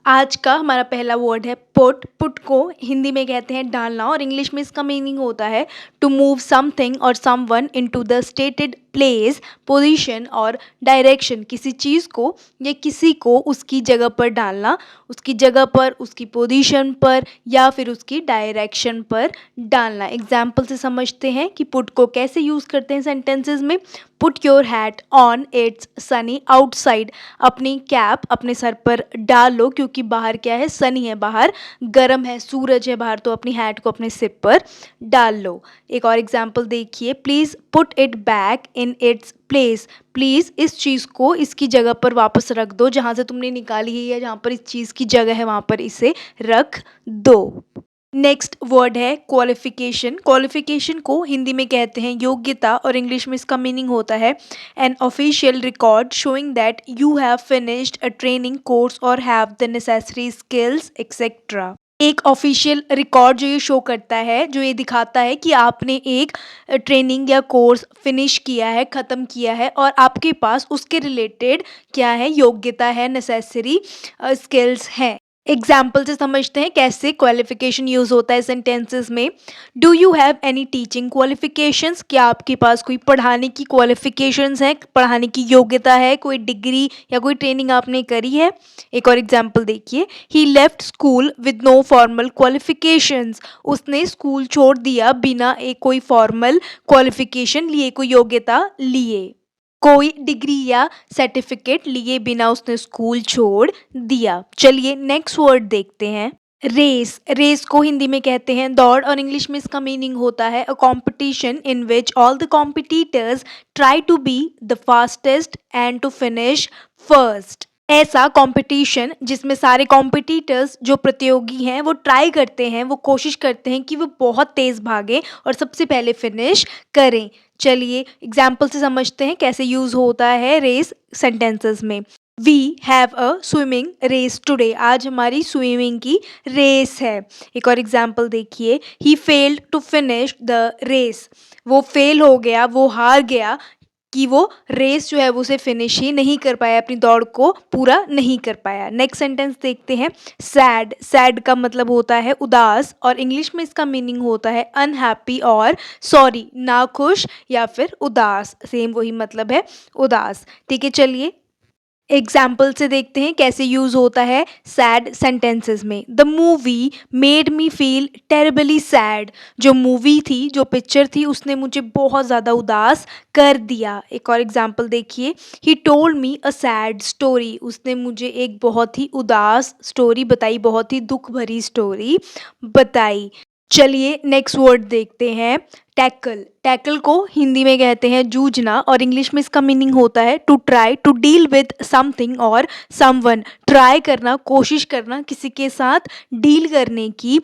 आज का हमारा पहला वर्ड है पुट। पुट को हिंदी में कहते हैं डालना और इंग्लिश में इसका मीनिंग होता है टू मूव समथिंग और someone into the stated place, position और डायरेक्शन। किसी चीज़ को या किसी को उसकी जगह पर डालना, उसकी जगह पर, उसकी पोजीशन पर या फिर उसकी डायरेक्शन पर डालना। एग्जाम्पल से समझते हैं कि पुट को कैसे यूज़ करते हैं सेंटेंसेस में। Put your hat on, it's Sunny outside. अपनी कैप अपने सर पर डालो क्योंकि बाहर क्या है, सनी है, बाहर गर्म है, सूरज है बाहर, तो अपनी हैट को अपने सिर पर डाल लो। एक और एग्जाम्पल देखिए, please put it back in its place. Please इस चीज़ को इसकी जगह पर वापस रख दो, जहाँ से तुमने निकाली है या जहाँ पर इस चीज़ की जगह है वहाँ पर इसे रख दो। नेक्स्ट वर्ड है क्वालिफिकेशन। क्वालिफिकेशन को हिंदी में कहते हैं योग्यता और इंग्लिश में इसका मीनिंग होता है an official record showing that you have finished a training course और have the necessary skills etcetera. एक ऑफिशियल रिकॉर्ड जो ये शो करता है, जो ये दिखाता है कि आपने एक ट्रेनिंग या कोर्स फिनिश किया है, ख़त्म किया है और आपके पास उसके रिलेटेड क्या है, योग्यता है, नेसेसरी स्किल्स हैं। एग्जाम्पल से समझते हैं कैसे क्वालिफिकेशन यूज़ होता है सेंटेंसेस में। Do you have any teaching qualifications? क्या आपके पास कोई पढ़ाने की क्वालिफिकेशंस हैं, पढ़ाने की योग्यता है, कोई डिग्री या कोई ट्रेनिंग आपने करी है? एक और एग्जाम्पल देखिए, he left school with no formal qualifications. उसने स्कूल छोड़ दिया बिना एक कोई फॉर्मल क्वालिफिकेशन लिए, कोई योग्यता लिए, कोई डिग्री या सर्टिफिकेट लिए बिना उसने स्कूल छोड़ दिया। चलिए नेक्स्ट वर्ड देखते हैं, रेस। रेस को हिंदी में कहते हैं दौड़ और इंग्लिश में इसका मीनिंग होता है a competition in which all the competitors try to be the fastest and to finish first. ऐसा कंपटीशन जिसमें सारे कॉम्पिटिटर्स जो प्रतियोगी हैं वो ट्राई करते हैं, वो कोशिश करते हैं कि वो बहुत तेज़ भागें और सबसे पहले फिनिश करें। चलिए एग्जाम्पल से समझते हैं कैसे यूज़ होता है रेस सेंटेंसेस में। We have a swimming race today. आज हमारी स्विमिंग की रेस है। एक और एग्जाम्पल देखिए, he failed to finish the race. वो फेल हो गया, वो हार गया कि वो रेस जो है वो उसे फिनिश ही नहीं कर पाया, अपनी दौड़ को पूरा नहीं कर पाया। नेक्स्ट सेंटेंस देखते हैं, सैड। सैड का मतलब होता है उदास और इंग्लिश में इसका मीनिंग होता है अनहैप्पी और सॉरी, नाखुश या फिर उदास, सेम वही मतलब है उदास। ठीक है, चलिए एग्जाम्पल से देखते हैं कैसे यूज़ होता है सैड सेंटेंसेस में। The movie made me feel terribly sad. जो मूवी थी, जो पिक्चर थी, उसने मुझे बहुत ज़्यादा उदास कर दिया। एक और एग्जाम्पल देखिए, he told me a sad story. उसने मुझे एक बहुत ही उदास स्टोरी बताई, बहुत ही दुख भरी स्टोरी बताई। चलिए नेक्स्ट वर्ड देखते हैं, टैकल। टैकल को हिंदी में कहते हैं जूझना और इंग्लिश में इसका मीनिंग होता है to try to deal with something और समवन। ट्राई करना, कोशिश करना, किसी के साथ डील करने की,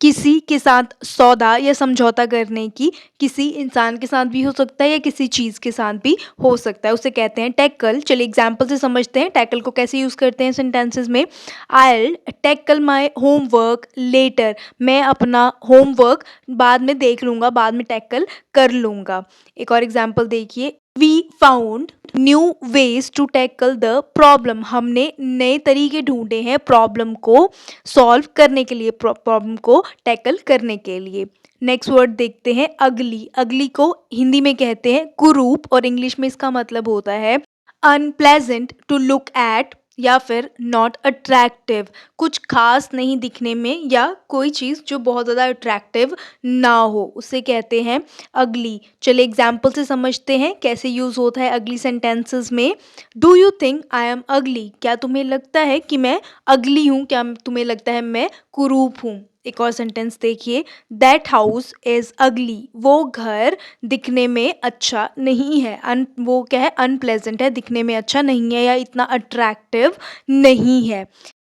किसी के साथ सौदा या समझौता करने की। किसी इंसान के साथ भी हो सकता है या किसी चीज़ के साथ भी हो सकता है, उसे कहते हैं टैकल। चलिए एग्जाम्पल से समझते हैं टैकल को कैसे यूज़ करते हैं सेंटेंसेस में। आई टैकल माई होमवर्क लेटर। मैं अपना होमवर्क बाद में देख लूँगा, बाद में टैकल कर लूँगा। एक और एग्जाम्पल देखिए, we found new ways to tackle the problem. हमने नए तरीके ढूंढे हैं प्रॉब्लम को सॉल्व करने के लिए, प्रॉब्लम को टैकल करने के लिए। नेक्स्ट वर्ड देखते हैं, अगली। अगली को हिंदी में कहते हैं कुरूप और इंग्लिश में इसका मतलब होता है अनप्लेजेंट टू लुक एट या फिर नॉट अट्रैक्टिव। कुछ खास नहीं दिखने में या कोई चीज़ जो बहुत ज़्यादा अट्रैक्टिव ना हो, उसे कहते हैं अगली। चलिए एग्जाम्पल से समझते हैं कैसे यूज़ होता है अगली सेंटेंसेस में। Do you think I am अगली? क्या तुम्हें लगता है कि मैं अगली हूँ? क्या तुम्हें लगता है मैं कुरूप हूँ? एक और सेंटेंस देखिए, दैट हाउस इज़ अगली। वो घर दिखने में अच्छा नहीं है, वो क्या है, अनप्लेजेंट है, दिखने में अच्छा नहीं है या इतना अट्रैक्टिव नहीं है।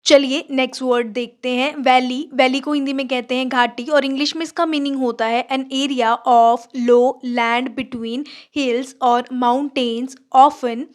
चलिए नेक्स्ट वर्ड देखते हैं, वैली। वैली को हिंदी में कहते हैं घाटी और इंग्लिश में इसका मीनिंग होता है an area of low land between hills और mountains often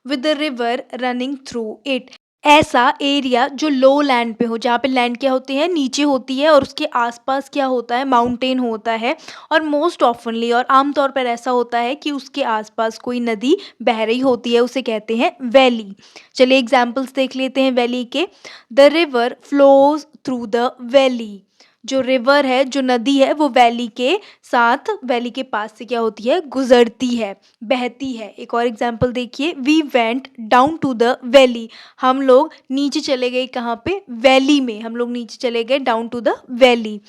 with the river running through it. ऐसा एरिया जो लो लैंड पे हो, जहाँ पे लैंड क्या होती है, नीचे होती है और उसके आसपास क्या होता है, माउंटेन होता है। और मोस्ट ऑफनली और आमतौर पर ऐसा होता है कि उसके आसपास कोई नदी बह रही होती है, उसे कहते हैं वैली। चलिए एग्जाम्पल्स देख लेते हैं वैली के। The river flows through the valley. जो रिवर है, जो नदी है, वो वैली के साथ, वैली के पास से क्या होती है, गुजरती है, बहती है। एक और एग्जाम्पल देखिए, we went down to the valley. हम लोग नीचे चले गए, कहाँ पे, वैली में हम लोग नीचे चले गए, down to the valley.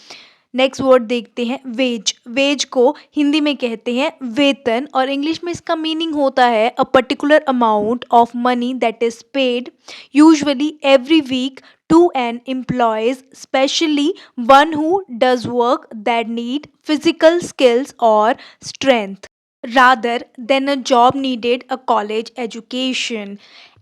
Next word देखते हैं वेज। वेज को हिंदी में कहते हैं वेतन और इंग्लिश में इसका मीनिंग होता है a particular amount of money that is paid usually every week to an employees especially one who does work that need physical skills और strength rather than a job needed a college education।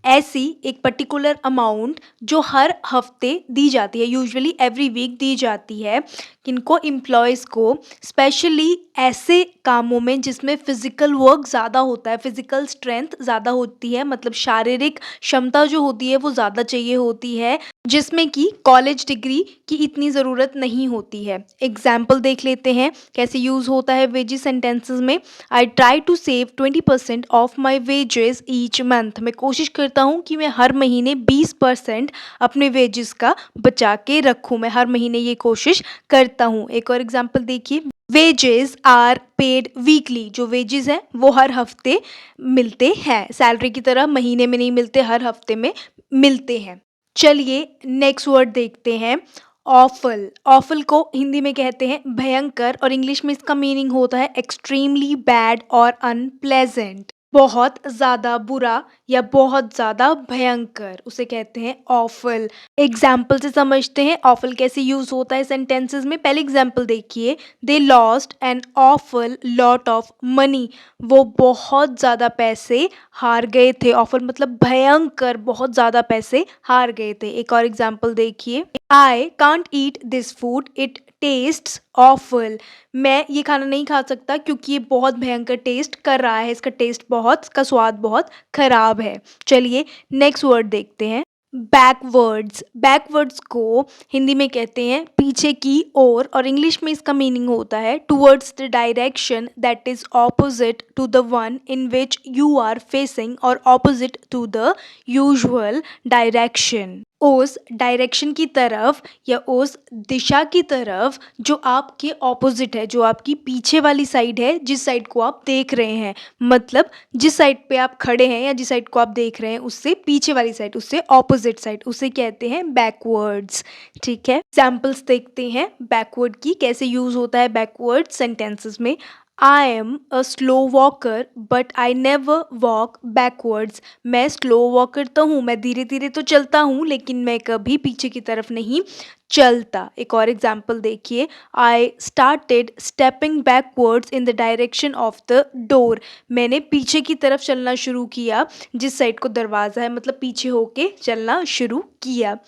ऐसी एक particular amount जो हर हफ्ते दी जाती है, usually every week दी जाती है, किनको, एम्प्लॉयज़ को, स्पेशली ऐसे कामों में जिसमें फिजिकल वर्क ज़्यादा होता है, फिजिकल स्ट्रेंथ ज़्यादा होती है, मतलब शारीरिक क्षमता जो होती है वो ज़्यादा चाहिए होती है, जिसमें कि कॉलेज डिग्री की इतनी ज़रूरत नहीं होती है। एग्जाम्पल देख लेते हैं कैसे यूज़ होता है वेजेस सेंटेंसेस में। I try to save 20% of my wages each month. मैं कोशिश करता हूँ कि मैं हर महीने 20% अपने वेजेस का बचा के रखूँ, मैं हर महीने ये कोशिश करता हूँ। एक और एग्जाम्पल देखिए, वेजेस आर पेड वीकली। जो वेजेस हैं वो हर हफ्ते मिलते हैं, सैलरी की तरह महीने में नहीं मिलते, हर हफ्ते में मिलते हैं। चलिए नेक्स्ट वर्ड देखते हैं, ऑफल। ऑफल को हिंदी में कहते हैं भयंकर और इंग्लिश में इसका मीनिंग होता है एक्सट्रीमली बैड और अनप्लेजेंट। बहुत ज़्यादा बुरा या बहुत ज़्यादा भयंकर, उसे कहते हैं ऑफल। एग्जाम्पल से समझते हैं ऑफल कैसे यूज होता है सेंटेंसेस में। पहले एग्जाम्पल देखिए, they lost N awful lot of money. वो बहुत ज़्यादा पैसे हार गए थे। ऑफल मतलब भयंकर, बहुत ज़्यादा पैसे हार गए थे। एक और एग्जाम्पल देखिए, I can't eat this food it tests awful. मैं ये खाना नहीं खा सकता क्योंकि ये बहुत भयंकर टेस्ट कर रहा है, इसका टेस्ट बहुत, इसका स्वाद बहुत खराब है। चलिए नेक्स्ट वर्ड देखते हैं, बैकवर्ड्स। बैकवर्ड्स को हिंदी में कहते हैं पीछे की ओर और इंग्लिश में इसका मीनिंग होता है towards the direction that is opposite to the one in which you are facing और opposite to the usual direction. उस डायरेक्शन की तरफ या उस दिशा की तरफ जो आपके ऑपोजिट है, जो आपकी पीछे वाली साइड है, जिस साइड को आप देख रहे हैं, मतलब जिस साइड पे आप खड़े हैं या जिस साइड को आप देख रहे हैं उससे पीछे वाली साइड, उससे ऑपोजिट साइड, उसे कहते हैं बैकवर्ड्स। ठीक है, एग्जाम्पल्स देखते हैं बैकवर्ड की, कैसे यूज होता है बैकवर्ड सेंटेंसेस में। I am a slow walker but I never walk backwards. मैं स्लो वॉकर तो हूँ, मैं धीरे धीरे तो चलता हूँ लेकिन मैं कभी पीछे की तरफ नहीं चलता। एक और एग्जाम्पल देखिए, I started stepping backwards in the direction of the door. मैंने पीछे की तरफ चलना शुरू किया, जिस साइड को दरवाज़ा है, मतलब पीछे होके चलना शुरू किया।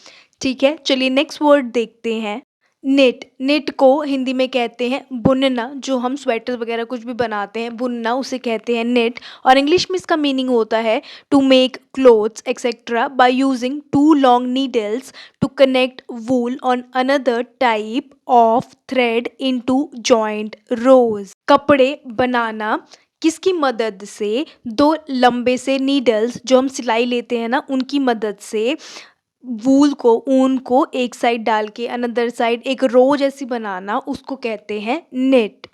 ठीक है, चलिए नेक्स्ट वर्ड देखते हैं, नेट। नेट को हिंदी में कहते हैं बुनना, जो हम स्वेटर वगैरह कुछ भी बनाते हैं, बुनना, उसे कहते हैं नेट। और इंग्लिश में इसका मीनिंग होता है to make clothes etcetera by using two long needles to connect wool on another type of thread into joint rows. कपड़े बनाना किसकी मदद से, दो लंबे से नीडल्स जो हम सिलाई लेते हैं ना, उनकी मदद से वूल को, ऊन को एक साइड डाल के अनदर साइड एक रो जैसी बनाना, उसको कहते हैं नेट।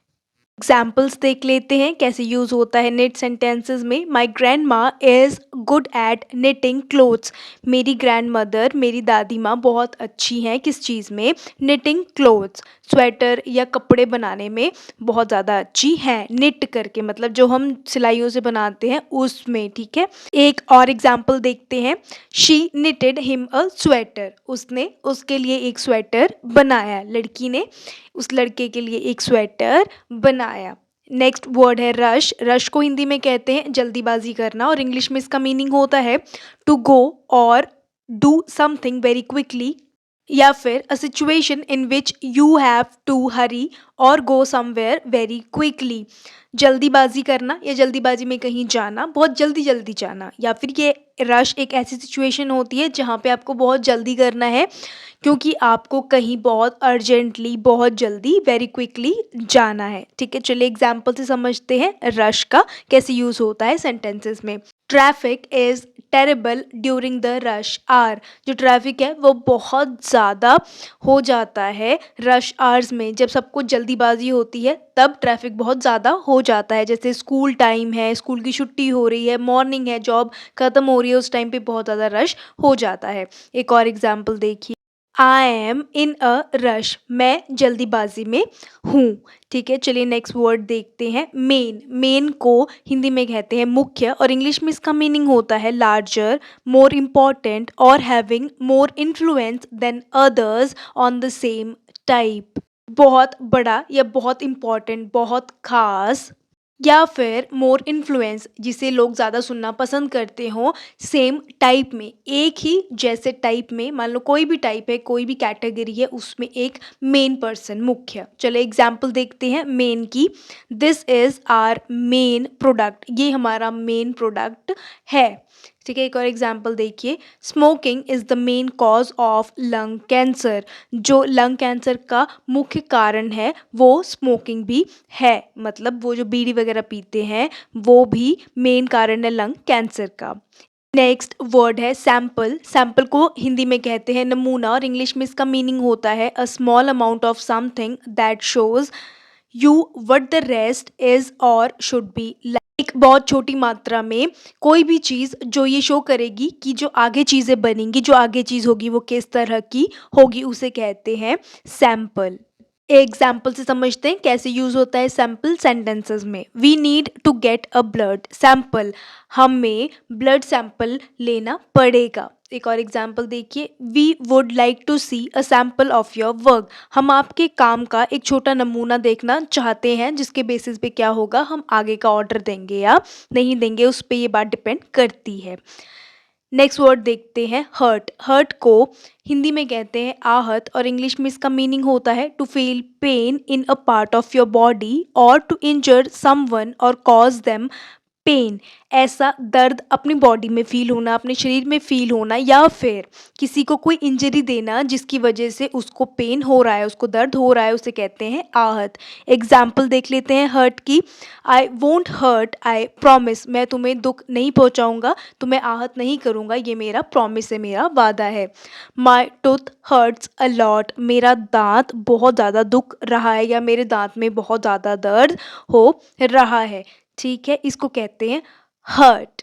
एग्जाम्पल्स देख लेते हैं कैसे यूज होता है नेट सेंटेंसेस में। माई ग्रैंड माँ is good at knitting clothes. मेरी ग्रैंड मदर, मेरी दादी माँ बहुत अच्छी हैं किस चीज़ में, निटिंग क्लोथ्स, स्वेटर या कपड़े बनाने में बहुत ज़्यादा अच्छी हैं। निट करके मतलब जो हम सिलाइयों से बनाते हैं उसमें। ठीक है, एक और एग्जाम्पल देखते हैं, she knitted him a sweater. उसने उसके लिए एक स्वेटर बनाया, लड़की ने उस लड़के के लिए एक स्वेटर बनाया। नेक्स्ट वर्ड है रश। रश को हिंदी में कहते हैं जल्दीबाजी करना और इंग्लिश में इसका मीनिंग होता है टू गो और डू समथिंग वेरी क्विकली या फिर a situation in which you have to hurry और गो समवेयर वेरी क्विकली। जल्दीबाजी करना या जल्दीबाजी में कहीं जाना, बहुत जल्दी जल्दी जाना। या फिर ये रश एक ऐसी सिचुएशन होती है जहाँ पे आपको बहुत जल्दी करना है, क्योंकि आपको कहीं बहुत अर्जेंटली, बहुत जल्दी, वेरी क्विकली जाना है। ठीक है, चलिए एग्जाम्पल से समझते हैं रश का कैसे यूज़ होता है सेंटेंसेस में। Traffic is terrible during the rush hour. जो ट्रैफिक है वो बहुत ज़्यादा हो जाता है रश आवर्स में। जब सबको जल्दीबाजी होती है तब ट्रैफिक बहुत ज़्यादा हो जाता है। जैसे स्कूल टाइम है, स्कूल की छुट्टी हो रही है, मॉर्निंग है, जॉब ख़त्म हो रही है, उस टाइम पे बहुत ज़्यादा रश हो जाता है। एक और एग्जांपल देखिए, I am in a rush. मैं जल्दीबाजी में हूँ। ठीक है, चलिए नेक्स्ट वर्ड देखते हैं, मेन। मेन को हिंदी में कहते हैं मुख्य और इंग्लिश में इसका मीनिंग होता है लार्जर, मोर इम्पॉर्टेंट और having more influence than others on the same type. बहुत बड़ा या बहुत इम्पॉर्टेंट, बहुत खास, या फिर मोर इन्फ्लुएंस जिसे लोग ज़्यादा सुनना पसंद करते हों सेम टाइप में, एक ही जैसे टाइप में। मान लो कोई भी टाइप है, कोई भी कैटेगरी है, उसमें एक मेन पर्सन, मुख्य। चलो एग्जाम्पल देखते हैं मेन की। This is our main product. ये हमारा मेन प्रोडक्ट है। ठीक है, एक और एग्जाम्पल देखिए, smoking is the main cause of lung cancer. जो लंग कैंसर का मुख्य कारण है वो स्मोकिंग भी है। मतलब वो जो बीड़ी वगैरह पीते हैं वो भी मेन कारण है लंग कैंसर का। नेक्स्ट वर्ड है सैंपल। सैंपल को हिंदी में कहते हैं नमूना और इंग्लिश में इसका मीनिंग होता है a small amount of something that shows you what the rest is और शुड बी। एक बहुत छोटी मात्रा में कोई भी चीज़ जो ये शो करेगी कि जो आगे चीज़ें बनेंगी, जो आगे चीज़ होगी वो किस तरह की होगी, उसे कहते हैं सैंपल। एग्जाम्पल से समझते हैं कैसे यूज होता है सैंपल सेंटेंसेस में। We need to get a blood sample. हमें ब्लड सैंपल लेना पड़ेगा। एक और एग्जाम्पल देखिए, we would like to see a sample of your work. हम आपके काम का एक छोटा नमूना देखना चाहते हैं, जिसके बेसिस पे क्या होगा, हम आगे का ऑर्डर देंगे या नहीं देंगे, उस पर ये बात डिपेंड करती है। नेक्स्ट वर्ड देखते हैं हर्ट। हर्ट को हिंदी में कहते हैं आहत और इंग्लिश में इसका मीनिंग होता है to feel pain in a part of your body और टू इंजर समवन और कॉज देम पेन। ऐसा दर्द अपनी बॉडी में फ़ील होना, अपने शरीर में फ़ील होना, या फिर किसी को कोई इंजरी देना जिसकी वजह से उसको पेन हो रहा है, उसको दर्द हो रहा है, उसे कहते हैं आहत। एग्जाम्पल देख लेते हैं हर्ट की। I won't hurt, I promise. मैं तुम्हें दुख नहीं पहुंचाऊंगा, तुम्हें आहत नहीं करूंगा, ये मेरा प्रॉमिस है, मेरा वादा है। माई टूथ हर्ट्स अ लॉट। मेरा दांत बहुत ज़्यादा दुख रहा है या मेरे दांत में बहुत ज़्यादा दर्द हो रहा है। ठीक है, इसको कहते हैं हर्ट।